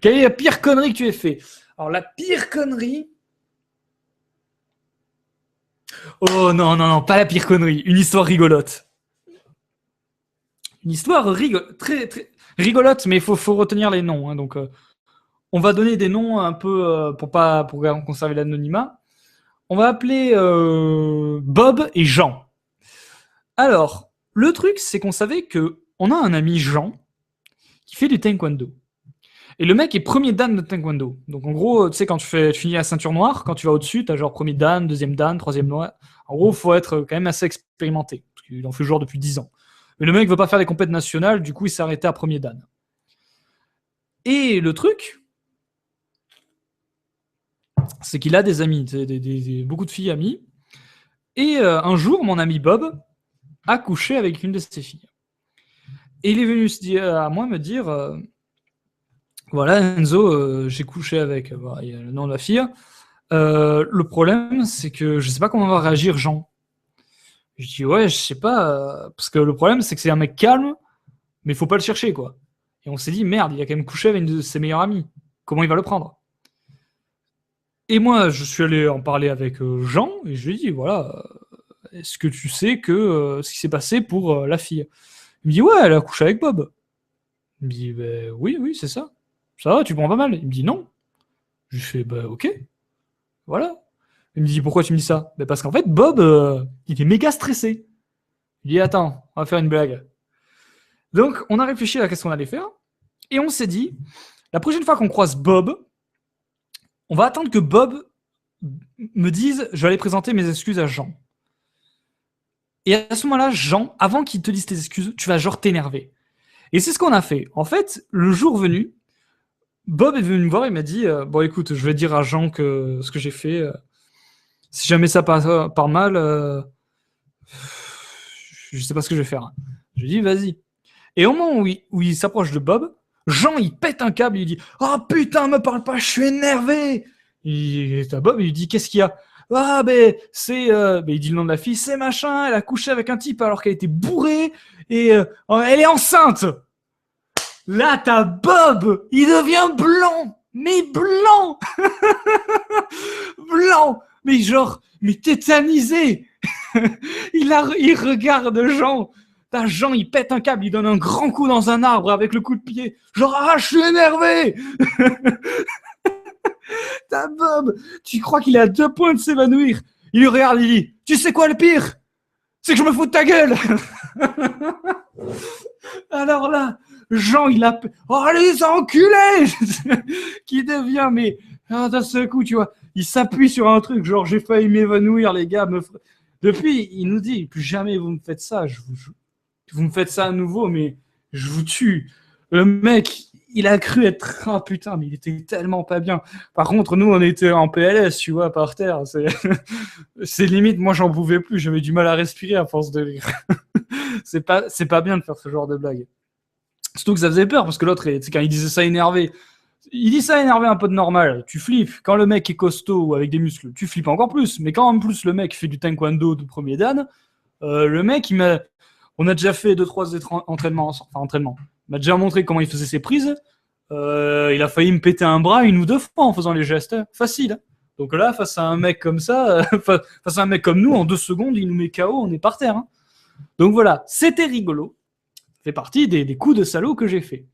Quelle est la pire connerie que tu aies fait? Alors, la pire connerie... Oh non, non, non, pas la pire connerie. Une histoire rigolote. Une histoire très, très rigolote, mais il faut retenir les noms. Hein, donc, on va donner des noms un peu pour conserver l'anonymat. On va appeler Bob et Jean. Alors, le truc, c'est qu'on savait que on a un ami Jean qui fait du taekwondo. Et le mec est premier dan de taekwondo. Donc en gros, tu sais, quand tu finis la ceinture noire, quand tu vas au-dessus, t'as genre premier dan, deuxième dan, troisième noir. En gros, il faut être quand même assez expérimenté. Parce qu'il en fait genre depuis 10 ans. Mais le mec veut pas faire des compétitions nationales, du coup, il s'est arrêté à premier dan. Et le truc, c'est qu'il a des amis, beaucoup de filles amies. Et un jour, mon ami Bob a couché avec une de ses filles. Et il est venu à moi me dire voilà, Enzo, j'ai couché avec. Voilà, il y a le nom de la fille. Le problème, c'est que je sais pas comment va réagir Jean. Je dis ouais, je sais pas. Parce que le problème, c'est que c'est un mec calme, mais il faut pas le chercher, quoi. Et on s'est dit merde, il a quand même couché avec une de ses meilleures amies. Comment il va le prendre? Et moi, je suis allé en parler avec Jean, et je lui ai dit voilà, est-ce que tu sais que ce qui s'est passé pour la fille? Il me dit ouais, elle a couché avec Bob. Il me dit bah, oui, oui, c'est ça. Ça va, tu prends pas mal? Il me dit non. Je lui fais bah ok, voilà. Il me dit pourquoi tu me dis ça? Bah, parce qu'en fait, Bob, il est méga stressé. Il dit attends, on va faire une blague. Donc, on a réfléchi à qu'est-ce qu'on allait faire, et on s'est dit la prochaine fois qu'on croise Bob, on va attendre que Bob me dise je vais aller présenter mes excuses à Jean. Et à ce moment-là, Jean, avant qu'il te dise tes excuses, tu vas genre t'énerver. Et c'est ce qu'on a fait. En fait, le jour venu, Bob est venu me voir, il m'a dit bon écoute, je vais dire à Jean que ce que j'ai fait, si jamais ça part mal, je sais pas ce que je vais faire. Je lui dis vas-y. Et au moment où il s'approche de Bob, Jean il pète un câble, il dit oh putain, me parle pas, je suis énervé. Et t'as Bob, il lui dit qu'est-ce qu'il y a? Ah ben c'est, il dit le nom de la fille, c'est machin, elle a couché avec un type alors qu'elle était bourrée et elle est enceinte. Là t'as Bob, il devient blanc, mais blanc, blanc, mais genre, mais tétanisé. Il regarde Jean. T'as Jean, il pète un câble, il donne un grand coup dans un arbre avec le coup de pied. Genre, ah, je suis énervé. T'as Bob, tu crois qu'il est à 2 points de s'évanouir. Il lui regarde, il dit, tu sais quoi le pire? C'est que je me fous de ta gueule. Alors là, Jean, il a... Oh, les enculés. Qui devient, mais... d'un seul coup, tu vois, il s'appuie sur un truc, genre, j'ai failli m'évanouir, les gars. Depuis, il nous dit, plus jamais vous me faites ça. Vous me faites ça à nouveau, mais je vous tue. Le mec, il a cru être... Ah putain, mais il était tellement pas bien. Par contre, nous, on était en PLS, tu vois, par terre. C'est limite, moi, j'en pouvais plus. J'avais du mal à respirer à force de rire. C'est pas bien de faire ce genre de blague. Surtout que ça faisait peur, parce que l'autre, quand il disait ça énervé, il dit ça énervé un peu de normal, tu flippes. Quand le mec est costaud ou avec des muscles, tu flippes encore plus. Mais quand en plus le mec fait du taekwondo de premier dan, le mec, on a déjà fait 2-3 entraînements. Il m'a déjà montré comment il faisait ses prises. Il a failli me péter un bras 1 ou 2 fois en faisant les gestes. Facile. Donc là, face à un mec comme ça, face à un mec comme nous, en 2 secondes, il nous met KO, on est par terre. Hein. Donc voilà, c'était rigolo. Ça fait partie des coups de salaud que j'ai fait.